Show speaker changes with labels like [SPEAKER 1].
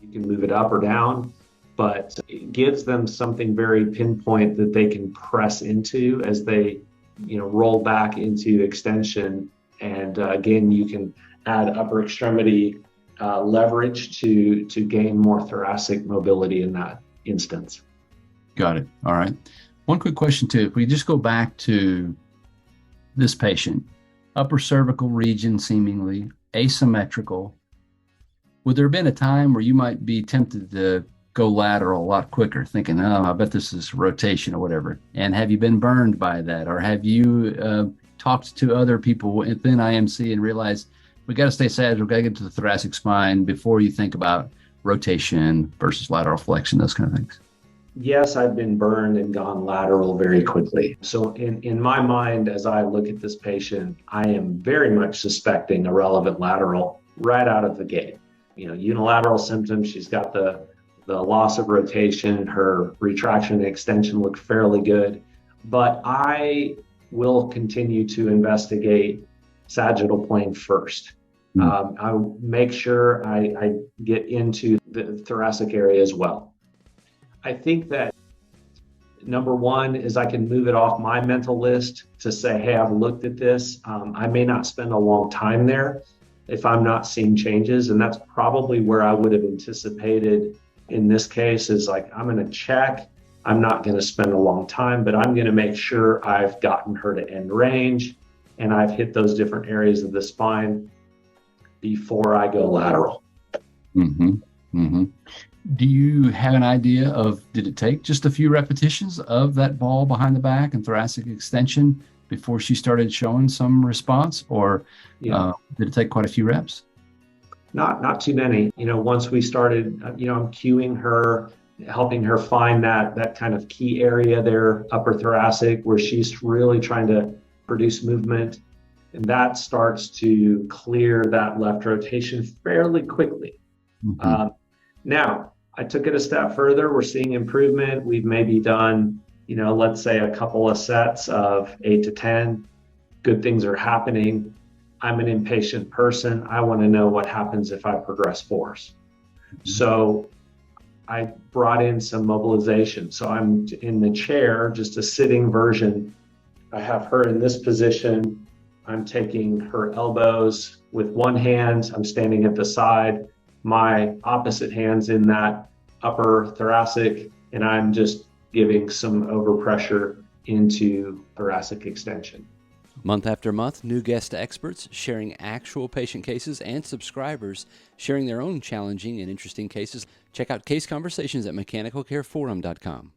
[SPEAKER 1] You can move it up or down, but it gives them something very pinpoint that they can press into as they, roll back into extension. And again, you can add upper extremity leverage to gain more thoracic mobility in that instance.
[SPEAKER 2] Got it. All right. One quick question too. If we just go back to this patient, upper cervical region seemingly asymmetrical, would there have been a time where you might be tempted to go lateral a lot quicker, thinking, oh, I bet this is rotation or whatever? And have you been burned by that? Or have you talked to other people within IMC and realized we got to stay sagittal, we got to get to the thoracic spine before you think about rotation versus lateral flexion, those kind of things?
[SPEAKER 1] Yes, I've been burned and gone lateral very quickly. So in my mind, as I look at this patient, I am very much suspecting a relevant lateral right out of the gate. Unilateral symptoms, she's got the loss of rotation, her retraction and extension look fairly good, but I will continue to investigate sagittal plane first. I'll make sure I get into the thoracic area as well. I think that number one is I can move it off my mental list to say, hey, I've looked at this. I may not spend a long time there if I'm not seeing changes. And that's probably where I would have anticipated in this case is like, I'm going to check. I'm not going to spend a long time, but I'm going to make sure I've gotten her to end range and I've hit those different areas of the spine before I go lateral.
[SPEAKER 2] Mm-hmm. Mm-hmm. Do you have an idea of, did it take just a few repetitions of that ball behind the back and thoracic extension before she started showing some response, or did it take quite a few reps?
[SPEAKER 1] Not too many. Once we started, I'm cueing her, helping her find that kind of key area there, upper thoracic, where she's really trying to produce movement. And that starts to clear that left rotation fairly quickly.
[SPEAKER 2] Mm-hmm.
[SPEAKER 1] Now, I took it a step further. We're seeing improvement. We've maybe done, let's say a couple of sets of 8 to 10. Good things are happening. I'm an impatient person. I want to know what happens if I progress force. Mm-hmm. So I brought in some mobilization. So I'm in the chair, just a sitting version. I have her in this position. I'm taking her elbows with one hand. I'm standing at the side. My opposite hand's in that upper thoracic, and I'm just giving some overpressure into thoracic extension.
[SPEAKER 3] Month after month, new guest experts sharing actual patient cases and subscribers sharing their own challenging and interesting cases. Check out Case Conversations at mechanicalcareforum.com.